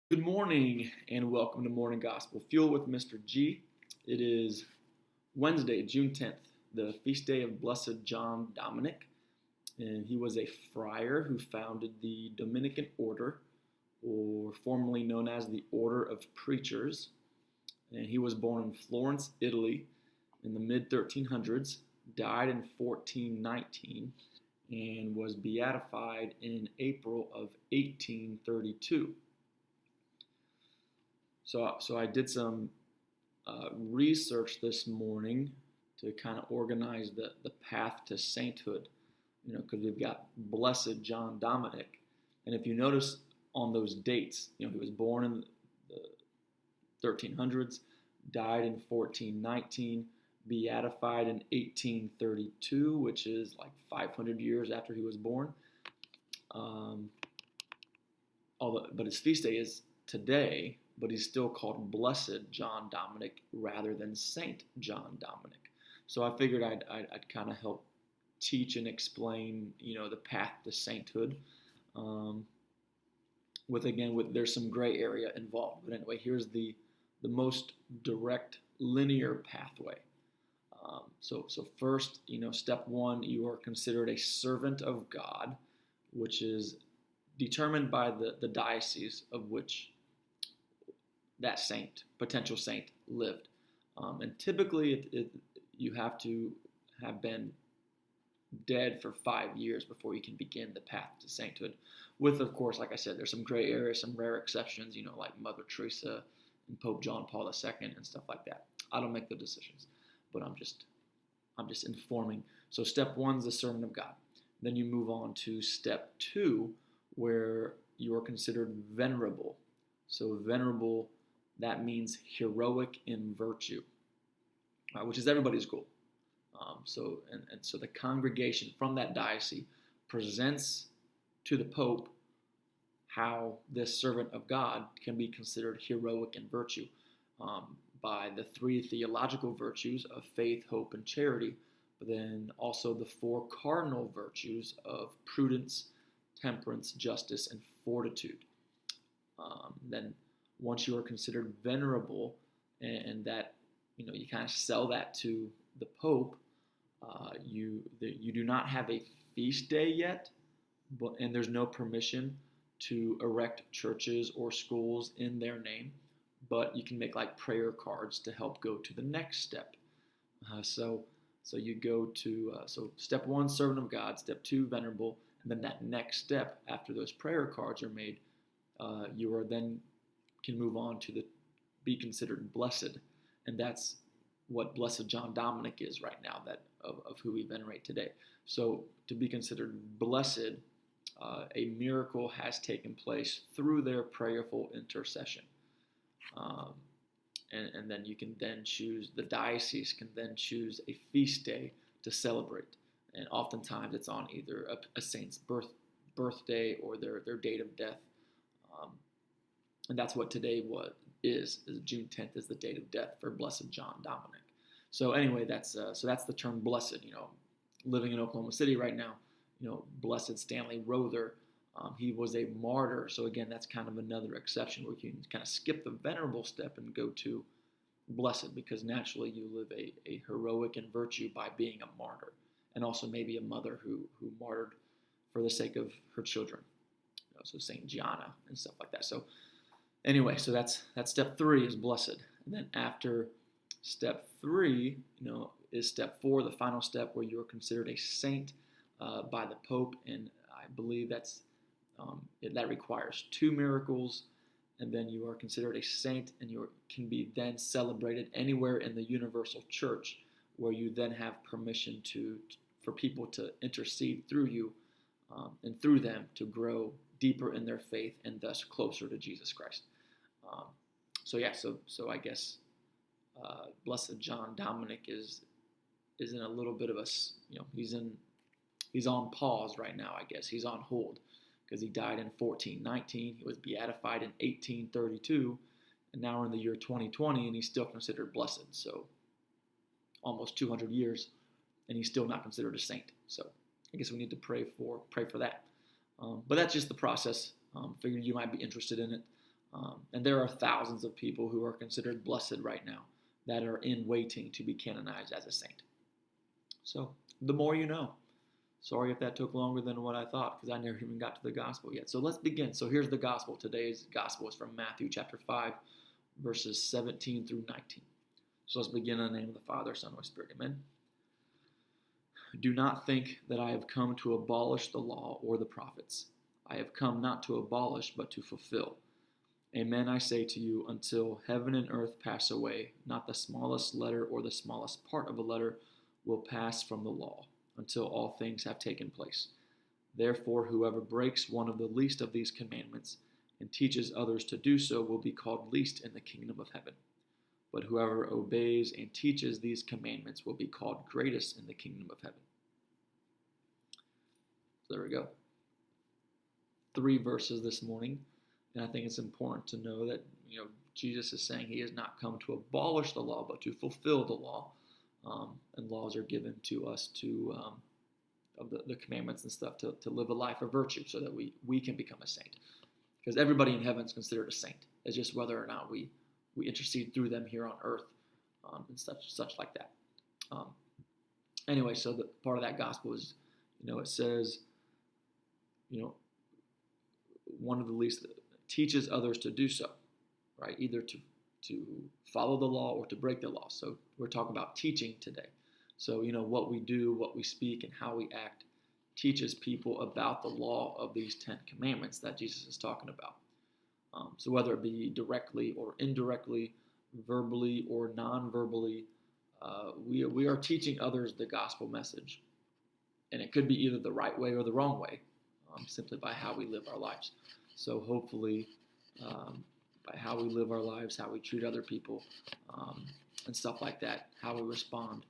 Good morning and welcome to Morning Gospel Fuel with Mr. G. It is Wednesday, June 10th, the feast day of Blessed John Dominic. And he was a friar who founded the Dominican order, or formerly known as the Order of Preachers. And he was born in Florence, Italy in the mid 1300s, died in 1419, and was beatified in April of 1832. So I did some research this morning to kind of organize the path to sainthood, because we've got Blessed John Dominic. And if you notice on those dates, he was born in the 1300s, died in 1419, beatified in 1832, which is like 500 years after he was born. But his feast day is today, but he's still called Blessed John Dominic rather than Saint John Dominic. So I figured I'd kind of help teach and explain, the path to sainthood. There's some gray area involved. But anyway, here's the most direct linear pathway. So first, step one, you are considered a servant of God, which is determined by the diocese of which that potential saint, lived. And typically, you have to have been dead for 5 years before you can begin the path to sainthood. With, of course, like I said, there's some gray areas, some rare exceptions, like Mother Teresa and Pope John Paul II and stuff like that. I don't make the decisions, but I'm just informing. So step one is the servant of God. Then you move on to step two, where you are considered venerable. So venerable, that means heroic in virtue, which is everybody's goal. So the congregation from that diocese presents to the Pope how this servant of God can be considered heroic in virtue by the three theological virtues of faith, hope, and charity, but then also the four cardinal virtues of prudence, temperance, justice, and fortitude. Then once you are considered venerable, and that you kind of sell that to the Pope, you do not have a feast day yet, and there's no permission to erect churches or schools in their name, but you can make like prayer cards to help go to the next step. So you go to so step one, servant of God; step two, venerable, and then that next step after those prayer cards are made, you are then can move on to be considered blessed, and that's what Blessed John Dominic is right now, that of who we venerate today. So to be considered blessed, a miracle has taken place through their prayerful intercession, and then you can then choose, the diocese can then choose a feast day to celebrate, and oftentimes it's on either a saint's birthday or their date of death. And that's what today is June 10th is the date of death for Blessed John Dominic. So anyway, that's the term blessed. Living in Oklahoma City right now, Blessed Stanley Rother, he was a martyr. So again, that's kind of another exception where you can kind of skip the venerable step and go to blessed, because naturally you live a heroic in virtue by being a martyr, and also maybe a mother who martyred for the sake of her children. So Saint Gianna and stuff like that. So anyway, so that's step three is blessed. And then after step three, is step four, the final step, where you are considered a saint by the Pope. And I believe that requires 2 miracles. And then you are considered a saint, and you can be then celebrated anywhere in the universal church, where you then have permission for people to intercede through you and through them to grow deeper in their faith and thus closer to Jesus Christ. So I guess Blessed John Dominic is in a little bit of he's on pause right now. I guess he's on hold because he died in 1419. He was beatified in 1832, and now we're in the year 2020, and he's still considered blessed. So almost 200 years, and he's still not considered a saint. So I guess we need to pray for that. But that's just the process. Figured you might be interested in it. And there are thousands of people who are considered blessed right now that are in waiting to be canonized as a saint. So the more you know. Sorry if that took longer than what I thought, because I never even got to the gospel yet. So let's begin. So here's the gospel. Today's gospel is from Matthew chapter 5, verses 17 through 19. So let's begin in the name of the Father, Son, and Holy Spirit. Amen. Do not think that I have come to abolish the law or the prophets. I have come not to abolish, but to fulfill. Amen, I say to you, until heaven and earth pass away, not the smallest letter or the smallest part of a letter will pass from the law, until all things have taken place. Therefore, whoever breaks one of the least of these commandments and teaches others to do so will be called least in the kingdom of heaven. But whoever obeys and teaches these commandments will be called greatest in the kingdom of heaven. So there we go. 3 verses this morning. And I think it's important to know that, Jesus is saying he has not come to abolish the law, but to fulfill the law. And laws are given to us of the commandments and stuff to live a life of virtue so that we can become a saint. Because everybody in heaven is considered a saint. It's just whether or not we intercede through them here on earth and such like that. Anyway, so the part of that gospel is, it says, one of the least teaches others to do so, right? Either to follow the law or to break the law. So we're talking about teaching today. So, what we do, what we speak, and how we act teaches people about the law of these 10 commandments that Jesus is talking about. So whether it be directly or indirectly, verbally or non-verbally, we are teaching others the gospel message. And it could be either the right way or the wrong way, simply by how we live our lives. So hopefully, by how we live our lives, how we treat other people, and stuff like that, how we respond,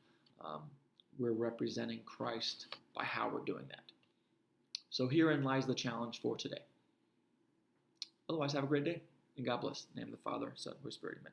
we're representing Christ by how we're doing that. So herein lies the challenge for today. Otherwise, have a great day, and God bless. In the name of the Father, Son, and Holy Spirit, amen.